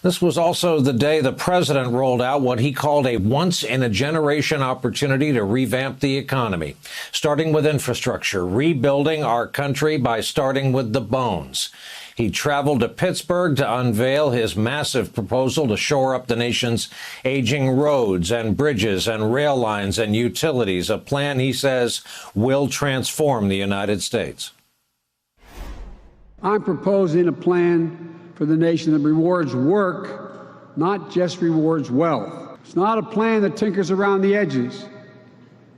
This was also the day the president rolled out what he called a once-in-a-generation opportunity to revamp the economy, starting with infrastructure, rebuilding our country by starting with the bones. He traveled to Pittsburgh to unveil his massive proposal to shore up the nation's aging roads and bridges and rail lines and utilities, a plan he says will transform the United States. I'm proposing a plan for the nation that rewards work, not just rewards wealth. It's not a plan that tinkers around the edges.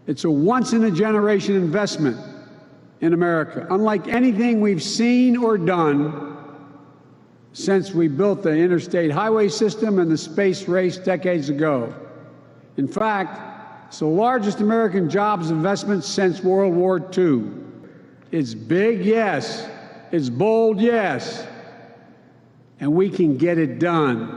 It's a once-in-a-generation investment in America, unlike anything we've seen or done since we built the interstate highway system and the space race decades ago. In fact, it's the largest American jobs investment since World War II. It's big, yes. It's bold, yes. And we can get it done.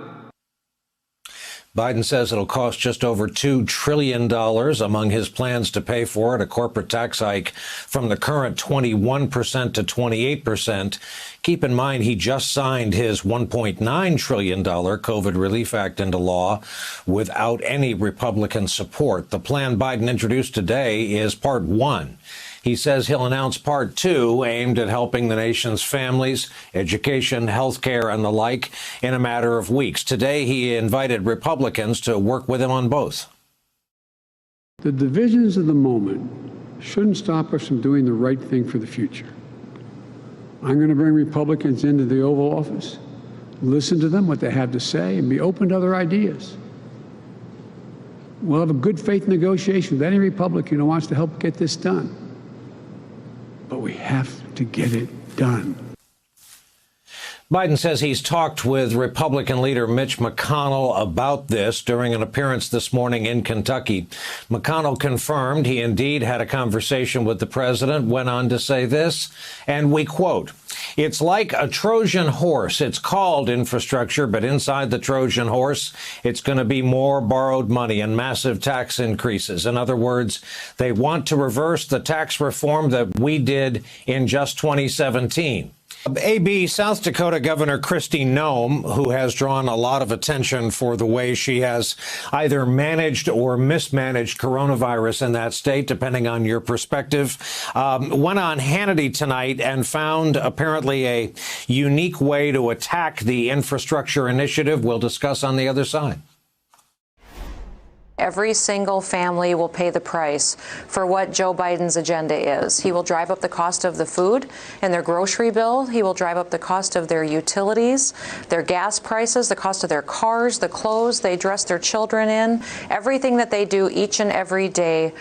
Biden says it'll cost just over $2 trillion. Among his plans to pay for it, a corporate tax hike from the current 21% to 28%. Keep in mind, he just signed his $1.9 trillion COVID Relief Act into law without any Republican support. The plan Biden introduced today is part one. He says he'll announce part two, aimed at helping the nation's families, education, health care, and the like in a matter of weeks. Today, he invited Republicans to work with him on both. The divisions of the moment shouldn't stop us from doing the right thing for the future. I'm going to bring Republicans into the Oval Office, listen to them, what they have to say, and be open to other ideas. We'll have a good faith negotiation with any Republican who wants to help get this done. But we have to get it done. Biden says he's talked with Republican leader Mitch McConnell about this during an appearance this morning in Kentucky. McConnell confirmed he indeed had a conversation with the president, went on to say this, and we quote, "It's like a Trojan horse. It's called infrastructure, but inside the Trojan horse, it's going to be more borrowed money and massive tax increases. In other words, they want to reverse the tax reform that we did in just 2017. AB, South Dakota Governor Kristi Noem, who has drawn a lot of attention for the way she has either managed or mismanaged coronavirus in that state, depending on your perspective, went on Hannity tonight and found apparently a unique way to attack the infrastructure initiative. We'll discuss on the other side. Every single family will pay the price for what Joe Biden's agenda is. He will drive up the cost of the food in their grocery bill. He will drive up the cost of their utilities, their gas prices, the cost of their cars, the clothes they dress their children in. Everything that they do each and every day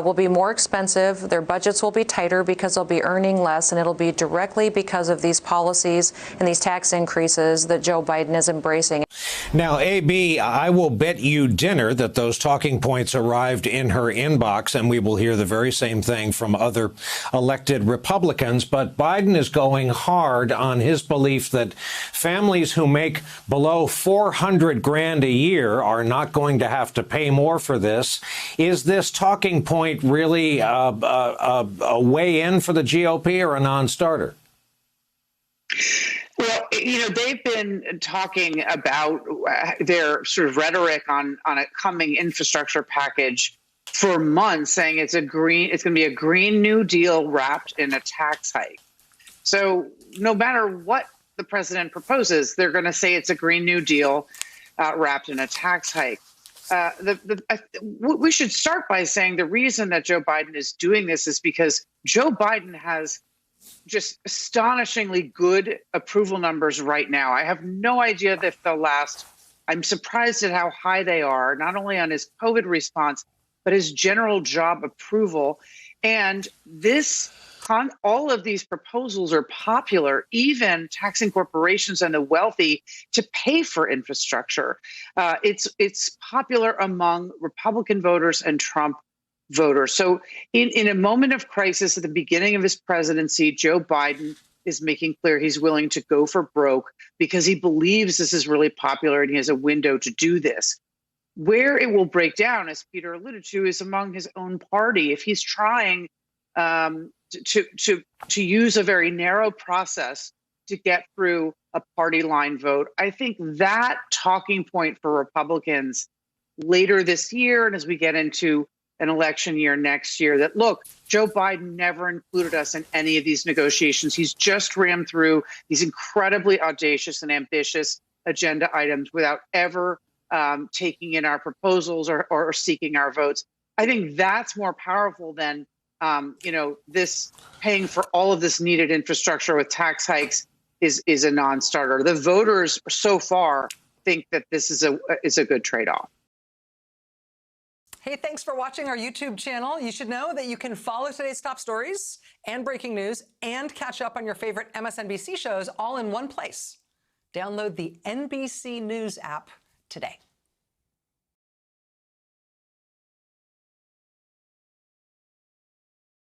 will be more expensive. Their budgets will be tighter because they'll be earning less, and it'll be directly because of these policies and these tax increases that Joe Biden is embracing. Now, AB, I will bet you dinner that those talking points arrived in her inbox, and we will hear the very same thing from other elected Republicans. But Biden is going hard on his belief that families who make below $400,000 a year are not going to have to pay more for this. Is this talking point really a way in for the GOP or a non-starter? Well, they've been talking about their sort of rhetoric on a coming infrastructure package for months, saying it's going to be a Green New Deal wrapped in a tax hike. So no matter what the president proposes, they're going to say it's a Green New Deal wrapped in a tax hike. We should start by saying the reason that Joe Biden is doing this is because Joe Biden has just astonishingly good approval numbers right now. I have no idea if they'll last. I'm surprised at how high they are, not only on his COVID response, but his general job approval. And all of these proposals are popular, even taxing corporations and the wealthy to pay for infrastructure. It's popular among Republican voters and Trump voters. So in a moment of crisis at the beginning of his presidency, Joe Biden is making clear he's willing to go for broke because he believes this is really popular and he has a window to do this. Where it will break down, as Peter alluded to, is among his own party. If he's trying to use a very narrow process to get through a party line vote. I think that talking point for Republicans later this year and as we get into an election year next year, that look, Joe Biden never included us in any of these negotiations. He's just rammed through these incredibly audacious and ambitious agenda items without ever taking in our proposals or seeking our votes. I think that's more powerful than this paying for all of this needed infrastructure with tax hikes is a non-starter. The voters so far think that this is a good trade-off. Hey, thanks for watching our YouTube channel. You should know that you can follow today's top stories and breaking news and catch up on your favorite MSNBC shows all in one place. Download the NBC News app today.